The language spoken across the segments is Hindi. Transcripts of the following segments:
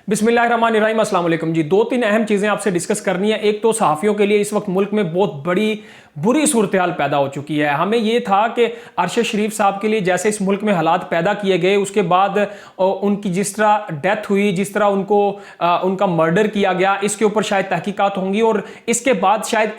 बिस्मिल्लाहिर्रहमानिर्रहीम, अस्सलाम वालेकुम जी। दो तीन अहम चीज़ें आपसे डिस्कस करनी है। एक तो सहाफ़ियों के लिए इस वक्त मुल्क में बहुत बड़ी बुरी सूरत हाल पैदा हो चुकी है। हमें ये था कि अरशद शरीफ साहब के लिए जैसे इस मुल्क में हालात पैदा किए गए, उसके बाद उनकी जिस तरह डेथ हुई, जिस तरह उनको उनका मर्डर किया गया, इसके ऊपर शायद तहकीकात होंगी और इसके बाद शायद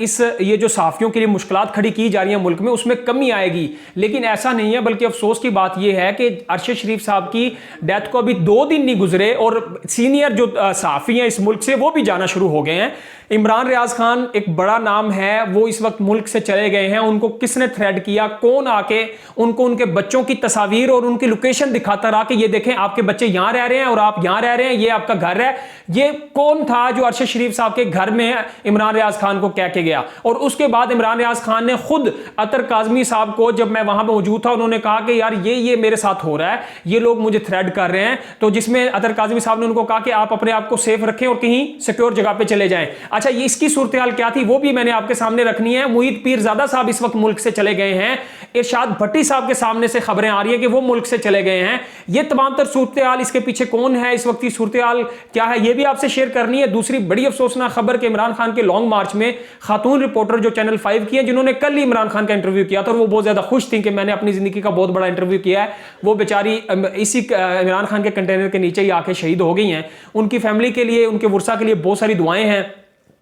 ये जो सहाफ़ियों के लिए मुश्किलात खड़ी की जा रही हैं मुल्क में, उसमें कमी आएगी। लेकिन ऐसा नहीं है, बल्कि अफसोस की बात यह है कि अरशद शरीफ साहब की डेथ को अभी 2 दिन नहीं गुजरे और सीनियर जो सहाफ़ी हैं इस मुल्क से वो भी जाना शुरू हो गए हैं। इमरान रियाज खान एक बड़ा नाम है, वो इस वक्त मुल्क से चले गए हैं। उनको किसने थ्रेड किया, कौन आके उनको उनके बच्चों की तस्वीर और उनकी लोकेशन दिखाता रहा कि ये देखें आपके बच्चे यहां रह रहे हैं और आप यहां रह रहे हैं, ये आपका घर है। ये कौन था जो अरशद शरीफ साहब के घर में इमरान रियाज खान को कह के गया? और उसके बाद इमरान रियाज खान ने खुद अतर काज़मी साहब को, जब मैं वहां पर मौजूद था, उन्होंने कहा कि यार ये मेरे साथ हो रहा है, ये लोग मुझे थ्रेड कर रहे हैं। तो जिसमें अतर काज़मी साहब ने उनको कहा कि आप अपने आप को सेफ रखें और कहीं सिक्योर जगह पे चले जाएं। अच्छा, ये इसकी सूरत हाल क्या थी वो भी मैंने आपके सामने रखनी है। मुईद पीरजादा साहब इस वक्त मुल्क से चले गए हैं। इरशाद भट्टी साहब के सामने से खबरें आ रही है कि वो मुल्क से चले गए हैं। ये तमाम तर सूरत हाल, इसके पीछे कौन है, इस वक्त की सूरत हाल क्या है, ये भी आपसे शेयर करनी है। दूसरी बड़ी अफसोसनाक खबर कि इमरान खान के लॉन्ग मार्च में खातून रिपोर्टर जो चैनल 5 की है, जिन्होंने कल ही इमरान खान का इंटरव्यू किया था और वो बहुत ज्यादा खुश थी कि मैंने अपनी जिंदगी का बहुत बड़ा इंटरव्यू किया है, वो बेचारी इसी इमरान खान के कंटेनर के नीचे ही आके शहीद हो गई हैं। उनकी फैमिली के लिए, उनके वर्सा के लिए बहुत सारी दुआएं हैं।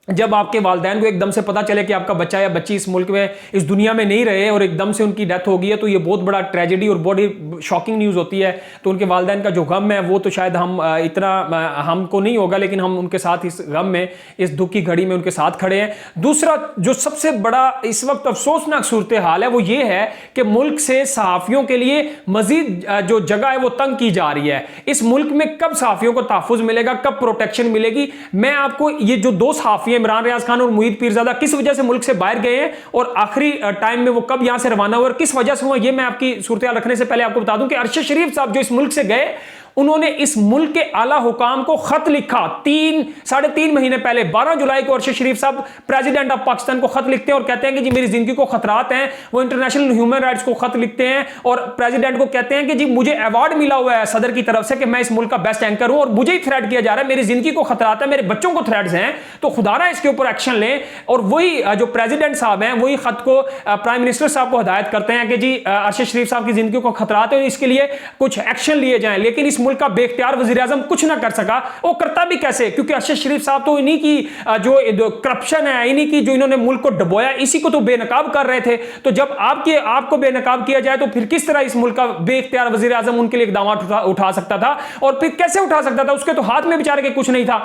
जब आपके वालिदैन को एकदम से पता चले कि आपका बच्चा या बच्ची इस मुल्क में, इस दुनिया में नहीं रहे और एकदम से उनकी डेथ हो गई है, तो ये बहुत बड़ा ट्रेजेडी और बहुत शॉकिंग न्यूज़ होती है। तो उनके वालिदैन का जो गम है वो तो शायद हमको नहीं होगा, लेकिन हम उनके साथ इस गम में, इस दुख की घड़ी में उनके साथ खड़े हैं। दूसरा जो सबसे बड़ा इस वक्त अफसोसनाक सूरत हाल है वो ये है कि मुल्क से सहाफ़ियों के लिए मजीद जो जगह है वो तंग की जा रही है। इस मुल्क में कब सहाफ़ियों को तहफ़्फ़ुज़ मिलेगा, कब प्रोटेक्शन मिलेगी? मैं आपको ये जो 2 सहाफ़ी इमरान रियाज खान और मुईद पीरजादा किस वजह से मुल्क से बाहर गए हैं और आखिरी टाइम में वो कब यहां से रवाना हुए और किस वजह से हुआ, ये मैं आपकी सूरत हाल रखने से पहले आपको बता दूं कि अरशद शरीफ साहब जो इस मुल्क से गए, उन्होंने इस मुल्क के आला हुकाम को खत लिखा 3-3.5 महीने पहले। 12 जुलाई को अरशद शरीफ साहब प्रेसिडेंट ऑफ पाकिस्तान को खत लिखते हैं और कहते हैं कि जी मेरी जिंदगी को खतरात हैं। वो इंटरनेशनल ह्यूमन राइट्स को खत लिखते हैं और प्रेसिडेंट को कहते हैं कि जी मुझे अवार्ड मिला हुआ है सदर की तरफ से कि मैं इस मुल्क का बेस्ट एंकर हूं और मुझे ही थ्रेट किया जा रहा है, मेरी जिंदगी को खतरात है, मेरे बच्चों को थ्रेट्स हैं, तो खुदारा इसके ऊपर एक्शन लें। और वही जो प्रेसिडेंट साहब हैं वही खत को प्राइम मिनिस्टर साहब को हिदायत करते हैं कि जी अरशद शरीफ साहब की जिंदगी को खतरात है और इसके लिए कुछ एक्शन लिए जाएं। लेकिन इस मुल्क का बेख्तियार वज़ीर-ए-आज़म कुछ ना कर सका। वो करता भी कैसे? क्योंकि अरशद शरीफ साहब तो इन्हीं की जो करप्शन है, इन्हीं की जो इन्होंने मुल्क को डबोया, इसी को तो बेनकाब कर रहे थे। तो जब आपको बेनकाब किया जाए तो फिर किस तरह इस मुल्क का बेख्तियार वज़ीर-ए-आज़म उनके लिए इक़दाम उठा सकता था? और फिर कैसे उठा सकता था? उसके तो हाथ में बेचारे के कुछ नहीं था।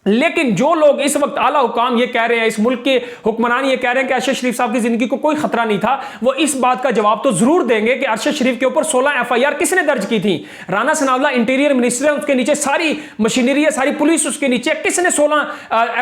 लेकिन जो लोग इस वक्त आला हुकाम ये कह रहे हैं, इस मुल्क के हुक्मरान ये कह रहे हैं कि अरशद शरीफ साहब की जिंदगी को कोई खतरा नहीं था, वो इस बात का जवाब तो जरूर देंगे कि अरशद शरीफ के ऊपर 16 FIR किसने दर्ज की थी? राना सनाउल्लाह इंटीरियर मिनिस्टर है, उसके नीचे सारी मशीनरी है, सारी पुलिस उसके नीचे। किसने 16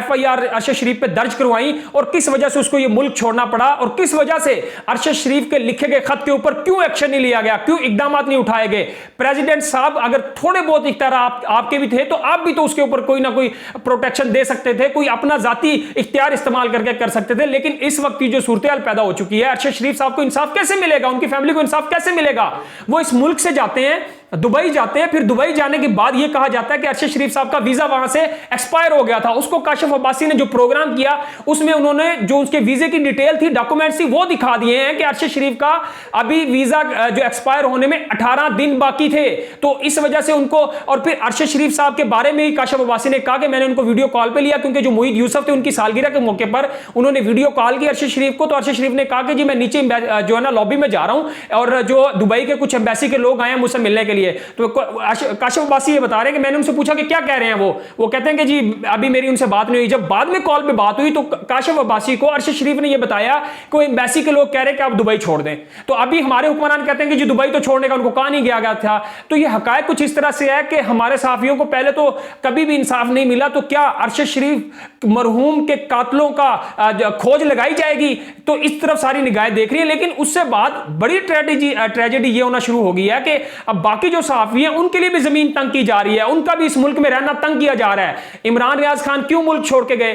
FIR अरशद शरीफ पे दर्ज करवाई और किस वजह से उसको ये मुल्क छोड़ना पड़ा? और किस वजह से अरशद शरीफ के लिखे गए खत के ऊपर क्यों एक्शन नहीं लिया गया, क्यों इकदाम नहीं उठाए गए? प्रेसिडेंट साहब अगर थोड़े बहुत इख्तियार आपके भी थे तो आप भी तो उसके ऊपर कोई ना कोई प्रोटेक्शन दे सकते थे, कोई अपना जाती इख्तियार इस्तेमाल करके कर सकते थे। लेकिन इस वक्त की जो सूरत हाल पैदा हो चुकी है, अरशद शरीफ साहब को इंसाफ कैसे मिलेगा, उनकी फैमिली को इंसाफ कैसे मिलेगा? वो इस मुल्क से जाते हैं, दुबई जाते हैं, फिर दुबई जाने के बाद यह कहा जाता है कि अरशद शरीफ साहब का वीजा वहां से एक्सपायर हो गया था। उसको काशिफ अब्बासी ने जो प्रोग्राम किया उसमें उन्होंने जो उसके वीजे की डिटेल थी, डॉक्यूमेंट्स थी, वो दिखा दिए हैं कि अरशद शरीफ का अभी वीजा जो एक्सपायर होने में 18 दिन बाकी थे। तो इस वजह से उनको, और फिर अरशद शरीफ साहब के बारे में ही काशिफ अब्बासी ने कहा कि मैंने उनको वीडियो कॉल पे लिया, क्योंकि जो मोईद यूसुफ थे उनकी सालगिरह के मौके पर उन्होंने वीडियो कॉल की अरशद शरीफ को। तो अरशद शरीफ ने कहा कि जी मैं नीचे जो है ना लॉबी में जा रहा हूं और जो दुबई के कुछ एम्बेसी के लोग आए हैं मुझसे मिलने के लिए। तो काशिफ अब्बासी ये बता रहे हैं कि मैंने उनसे पूछा कि क्या कह रहे हैं वो कहते हैं कि जी अभी मेरी उनसे बात नहीं हुई। जब बाद में कॉल पे बात हुई तो काशिफ अब्बासी को अरशद शरीफ ने ये बताया कि एम्बेसी के लोग कह रहे हैं कि आप दुबई छोड़ दें। तो अभी हमारे हुक्मरान कहते हैं कि जी दुबई तो छोड़ने का उनको कहा नहीं गया था। तो ये हकायक कुछ इस तरह से है कि हमारे सहाफियों को पहले तो कभी भी इंसाफ नहीं मिला, तो क्या अरशद शरीफ मरहूम के कातलों का खोज लगाई जाएगी? तो इस तरफ सारी निगाहें देख रही है। लेकिन उससे बाद बड़ी ट्रेजेडी ये होना शुरू हो गई है कि अब बाकी जो सहाफी हैं उनके लिए भी जमीन तंग की जा रही है, उनका भी इस मुल्क में रहना तंग किया जा रहा है। इमरान रियाज खान क्यों मुल्क छोड़ के गए?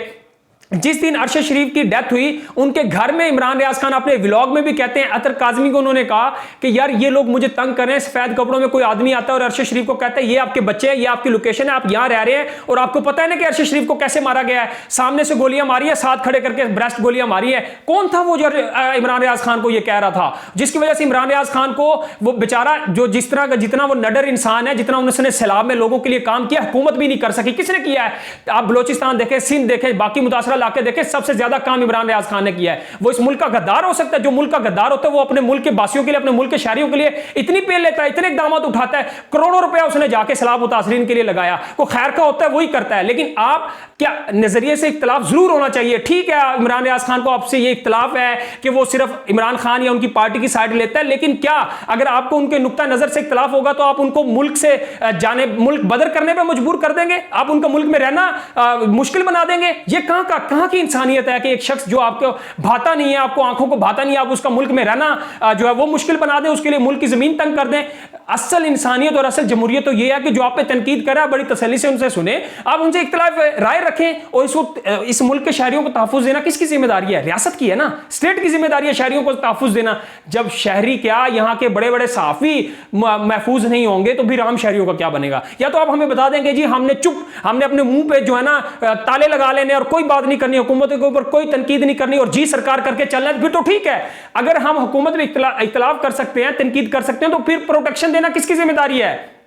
जिस दिन अरशद शरीफ की डेथ हुई उनके घर में इमरान रियाज खान अपने व्लॉग में भी कहते हैं, अतर काजमी को उन्होंने कहा कि यार ये लोग मुझे तंग कर रहे हैं, सफेद कपड़ों में कोई आदमी आता है और अरशद शरीफ को कहता है ये आपके बच्चे हैं, ये आपकी लोकेशन है, आप यहां रह रहे हैं और आपको पता है ना कि अरशद शरीफ को कैसे मारा गया है, सामने से गोलियां मारी है, साथ खड़े करके ब्रेस्ट गोलियां मारी है। कौन था वो जो इमरान रियाज खान को ये कह रहा था, जिसकी वजह से इमरान रियाज खान को वो बेचारा जो जिस तरह का जितना वो नडर इंसान है, जितना उसने सैलाब में लोगों के लिए काम किया, हुकूमत भी नहीं कर सकी। किसने किया है? आप बलोचिस्तान देखें, सिंध देखें, बाकी मुतासरा इलाके देखें, सबसे ज्यादा काम इमरान रियाज खान ने किया है। वो इस मुल्क का गद्दार हो सकता है? जो मुल्क का गद्दार होता है वो अपने मुल्क के बासियों के लिए, अपने मुल्क के शहरियों के लिए इतनी पेल लेता है, इतने इकदाम उठाता है, करोड़ों रुपया उसने जाके सैलाब मुतासरीन के लिए लगाया। को खैर का होता है वही करता है। लेकिन आप क्या नजरिए से इख्तलाफ जरूर होना चाहिए, ठीक है इमरान रियाज खान को आपसे ये इख्तलाफ है कि वो सिर्फ इमरान खान या उनकी पार्टी की साइड लेता है, लेकिन क्या अगर आपको उनके नुक्ता नजर से इख्तलाफ होगा तो आप उनको मुल्क से जाने, मुल्क बदर करने पर मजबूर कर देंगे? आप उनका मुल्क में रहना मुश्किल बना देंगे? ये कहां की इंसानियत है कि एक शख्स जो आपको भाता नहीं है, आपको आंखों को भाता नहीं है, आप उसका मुल्क में रहना जो है वो मुश्किल बना दें, उसके लिए मुल्क की जमीन तंग कर दें? असल इंसानियत और असल जमहूरियत तो ये है कि जो आप पे तनकीद कर रहा है बड़ी तसल्ली से उनसे सुने, आप उनसे इख्तलाफ राय रखें। और इस वक्त इस मुल्क के शहरियों को तहफ़्फ़ुज़ देना किसकी जिम्मेदारी है? रियासत की है ना, स्टेट की जिम्मेदारी है शहरियों को तहफ़्फ़ुज़ देना। जब शहरी क्या यहाँ के बड़े बड़े सहाफ़ी महफूज नहीं होंगे तो फिर आम शहरियों का क्या बनेगा? या तो आप हमें बता देंगे जी हमने अपने मुंह पे जो है ना ताले लगा लेने और कोई बात नहीं करनी, हुकूमत के ऊपर कोई तनकीद नहीं करनी और जी सरकार करके चलना, फिर तो ठीक है। अगर हम हुकूमत में इख्तलाफ कर सकते हैं, तनकीद कर सकते हैं, तो फिर प्रोटेक्शन देना किसकी जिम्मेदारी है?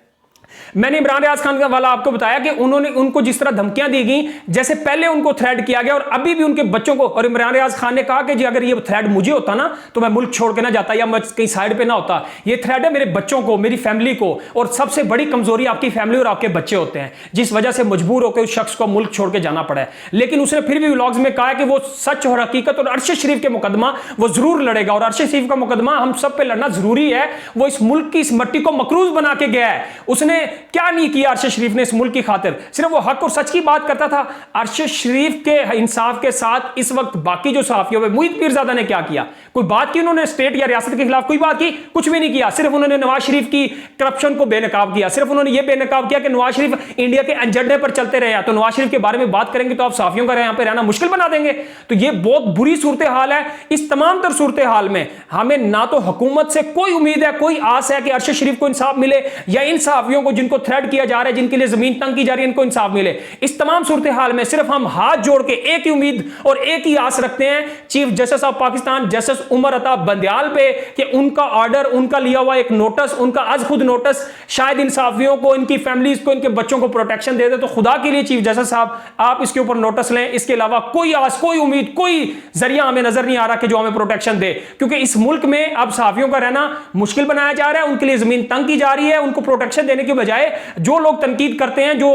मैंने इमरान रियाज खान का वाला आपको बताया कि उनको जिस तरह धमकियां दी गई, जैसे पहले उनको थ्रेड किया गया और अभी भी उनके बच्चों को, और इमरान रियाज खान ने कहा कि जी अगर ये थ्रेड मुझे होता ना तो मैं मुल्क छोड़ के ना जाता या मैं कहीं साइड पे ना होता। ये थ्रेड है मेरे बच्चों को, मेरी फैमिली को, और सबसे बड़ी कमजोरी आपकी फैमिली और आपके बच्चे होते हैं, जिस वजह से मजबूर होकर उस शख्स को मुल्क छोड़ के जाना पड़ा है। लेकिन उसने फिर भी व्लॉग्स में कहा कि वो सच और हकीकत और अरशद शरीफ के मुकदमा वो जरूर लड़ेगा, और अरशद शरीफ का मुकदमा हम सब पे लड़ना जरूरी है। वो इस मुल्क की इस मट्टी को मकरूज बना के गया है। उसने क्या नहीं किया अरशद शरीफ ने इस मुल्क की खातिर? सिर्फ वो हक और सच की बात करता था। अरशद शरीफ के इंसाफ के साथ इस वक्त बाकी जो सहाफियों में मुईद पीरजादा ने क्या किया? कोई बात की उन्होंने स्टेट या रियासत के खिलाफ? कोई बात की? कुछ भी नहीं किया। सिर्फ उन्होंने नवाज शरीफ की करप्शन को बेनकाब किया। सिर्फ उन्होंने यह बेनकाब किया कि नवाज शरीफ इंडिया के एजेंडे पर चलते रहे। तो नवाज शरीफ के बारे में बात करेंगे तो आप सहाफियों का यहां पर रहना मुश्किल बना देंगे। तो यह बहुत बुरी सूरत हाल है। इस तमाम तर सूरत हाल में हमें ना तो हुकूमत से कोई उम्मीद है, कोई आस है कि अरशद शरीफ को इंसाफ मिले, या इन सहाफियों को जिनको थ्रेड किया जा रहा है, जिनके लिए जमीन तंग की जा रही है, इनको इंसाफ मिले। इस तमाम सूरत हाल में सिर्फ हम हाथ जोड़ के एक ही उम्मीद और एक ही आस रखते हैं chief justice of Pakistan justice Umar Ata Bandial पे कि उनका ऑर्डर, उनका लिया हुआ एक नोटिस, उनका आज खुद नोटिस शायद इन सहाफियों को, इनकी फैमिलीज को, इनके बच्चों को प्रोटेक्शन दे दे। तो खुदा के लिए चीफ जस्टिस साहब आप इसके ऊपर नोटिस लें। इसके अलावा कोई आस, कोई उम्मीद, कोई जरिया हमें नजर नहीं आ रहा कि जो हमें प्रोटेक्शन दे, क्योंकि इस मुल्क में अब सहाफियों का रहना मुश्किल बनाया जा रहा है। उनके लिए जमीन तंग की जा रही है। उनको प्रोटेक्शन देने के बजाय जो लोग तनकीद करते हैं, जो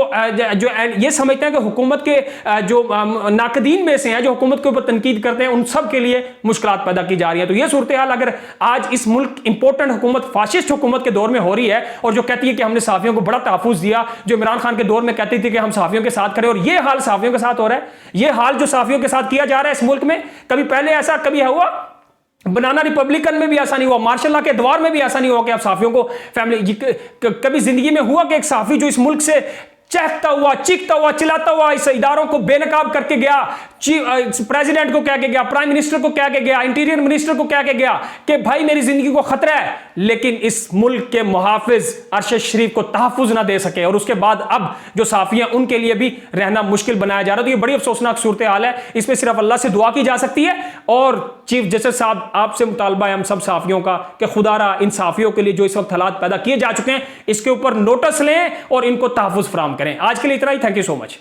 ये समझते हैं कि हुकूमत के जो नाकदीन में से हैं, जो हुकूमत के ऊपर तनकीद करते हैं, उन सब के लिए मुश्किलात पैदा की जा रही है। तो ये सूरत हाल अगर आज इस मुल्क इंपोर्टेंट हुकूमत, फाशिस्ट हुकूमत के दौर में हो रही है, और जो कहती है कि हमने सहाफियों को बड़ा तहफ़्फ़ुज़ दिया, जो इमरान खान के दौर में कहती थी कि हम सहाफियों के साथ खड़े, और ये हाल सहाफियों के साथ हो रहा है। ये हाल जो सहाफियों के साथ किया जा रहा है इस मुल्क में, कभी पहले ऐसा कभी हुआ? बनाना रिपब्लिकन में भी ऐसा नहीं हुआ, मार्शल लॉ के दौर में भी ऐसा नहीं हुआ कि आप सहाफियों को फैमिली, कभी जिंदगी में हुआ कि एक सहाफी जो इस मुल्क से चहकता हुआ, चीखता हुआ, चिल्लाता हुआ इस इदारों को बेनकाब करके गया, प्रेसिडेंट को कह के गया, प्राइम मिनिस्टर को कह के गया, इंटीरियर मिनिस्टर को कह के गया कि भाई मेरी जिंदगी को खतरा है, लेकिन इस मुल्क के मुहाफिज अरशद शरीफ को तहफ़्फ़ुज़ ना दे सके, और उसके बाद अब जो साफी हैं उनके लिए भी रहना मुश्किल बनाया जा रहा है। तो ये बड़ी अफसोसनाक सूरत हाल है। इसमें सिर्फ अल्लाह से दुआ की जा सकती है, और चीफ जस्टिस साहब आपसे मुतालबा है हम सब साफियों का कि खुदारा इन साफियों के लिए जो इस वक्त हालात पैदा किए जा चुके हैं, इसके ऊपर नोटिस लें और इनको तहफ़्फ़ुज़ फराहम करें। आज के लिए इतना ही। Thank you so much.